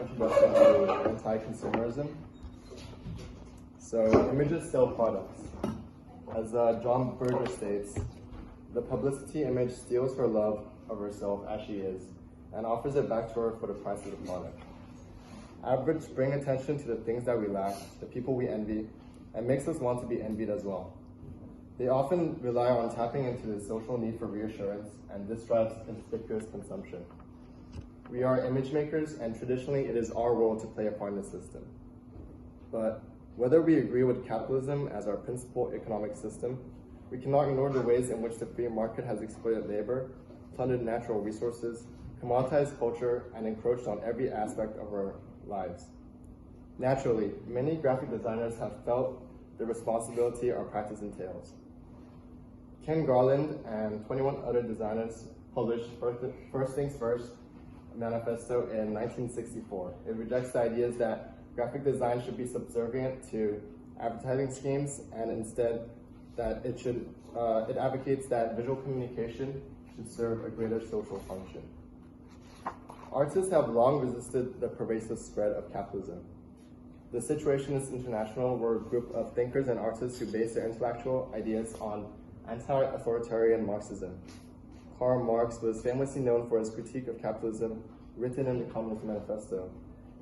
Introduction to anti-consumerism. So, images sell products. As John Berger states, the publicity image steals her love of herself as she is and offers it back to her for the price of the product. Adverts bring attention to the things that we lack, the people we envy, and makes us want to be envied as well. They often rely on tapping into the social need for reassurance, and this drives conspicuous consumption. We are image makers, and traditionally it is our role to play a part in the system. But whether we agree with capitalism as our principal economic system, we cannot ignore the ways in which the free market has exploited labor, plundered natural resources, commoditized culture, and encroached on every aspect of our lives. Naturally, many graphic designers have felt the responsibility our practice entails. Ken Garland and 21 other designers published First Things First manifesto in 1964. It rejects the ideas that graphic design should be subservient to advertising schemes, and instead that it advocates that visual communication should serve a greater social function. Artists have long resisted the pervasive spread of capitalism. The Situationists International were a group of thinkers and artists who based their intellectual ideas on anti-authoritarian Marxism. Karl Marx was famously known for his critique of capitalism, written in the Communist Manifesto,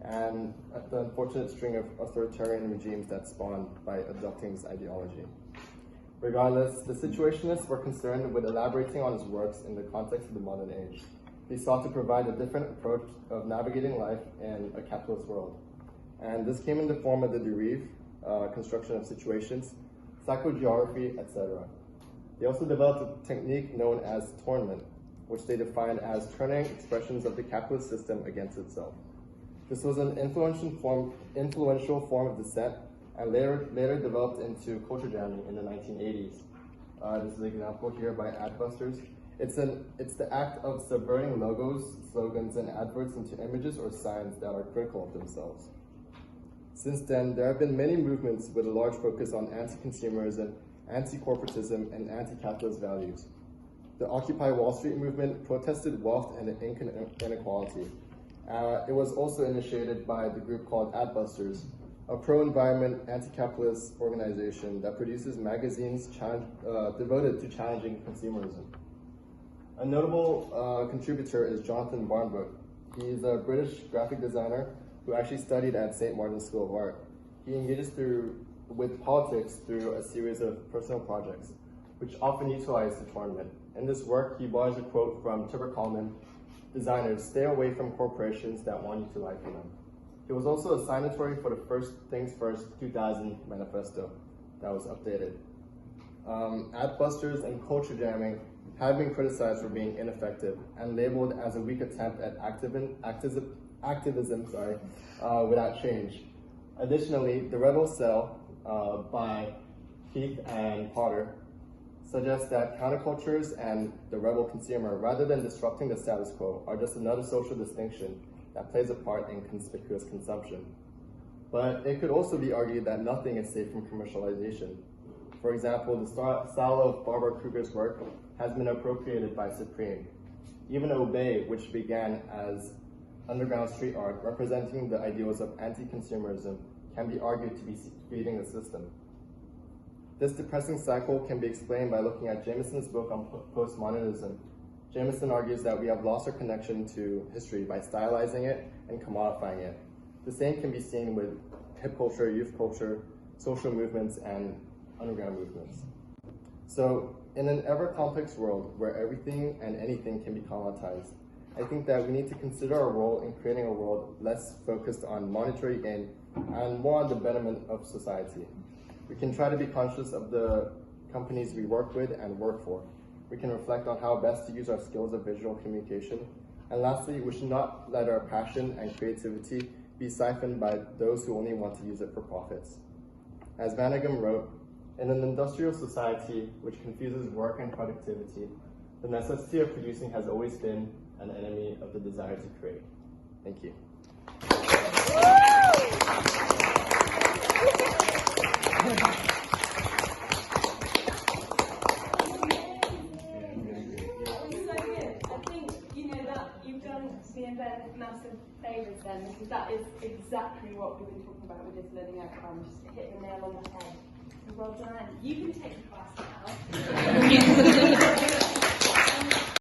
and the unfortunate string of authoritarian regimes that spawned by adopting his ideology. Regardless, the Situationists were concerned with elaborating on his works in the context of the modern age. They sought to provide a different approach of navigating life in a capitalist world. And this came in the form of the derive, construction of situations, psychogeography, etc. They also developed a technique known as tournament, which they defined as turning expressions of the capitalist system against itself. This was an influential form of dissent, and later developed into culture jamming in the 1980s. This is an example here by Adbusters. It's the act of subverting logos, slogans, and adverts into images or signs that are critical of themselves. Since then, there have been many movements with a large focus on anti-consumerism, anti-corporatism, and anti-capitalist values. The Occupy Wall Street movement protested wealth and income inequality. It was also initiated by the group called Adbusters, a pro-environment, anti-capitalist organization that produces magazines devoted to challenging consumerism. A notable contributor is Jonathan Barnbrook. He's a British graphic designer who actually studied at St. Martin's School of Art. He engages with politics through a series of personal projects, which often utilize the tournament. In this work, he borrows a quote from Tibor Kalman: "Designers, stay away from corporations that want you to like for them." He was also a signatory for the First Things First 2000 manifesto that was updated. Adbusters and culture jamming have been criticized for being ineffective and labeled as a weak attempt at activism without change. Additionally, The Rebel Cell by Heath and Potter suggests that countercultures and the rebel consumer, rather than disrupting the status quo, are just another social distinction that plays a part in conspicuous consumption. But it could also be argued that nothing is safe from commercialization. For example, the style of Barbara Kruger's work has been appropriated by Supreme. Even Obey, which began as underground street art representing the ideals of anti-consumerism, can be argued to be feeding the system. This depressing cycle can be explained by looking at Jameson's book on postmodernism. Jameson argues that we have lost our connection to history by stylizing it and commodifying it. The same can be seen with hip culture, youth culture, social movements, and underground movements. So, in an ever-complex world where everything and anything can be commoditized, I think that we need to consider our role in creating a world less focused on monetary gain and more on the betterment of society. We can try to be conscious of the companies we work with and work for. We can reflect on how best to use our skills of visual communication. And lastly, we should not let our passion and creativity be siphoned by those who only want to use it for profits. As Vanagum wrote, in an industrial society which confuses work and productivity, the necessity of producing has always been an enemy of the desire to create. Thank you. I think, that you've done CNBED massive favours then, because that is is exactly what we've been talking about with this learning outcome. Just hit the nail on the head. Well done. You can take the class now.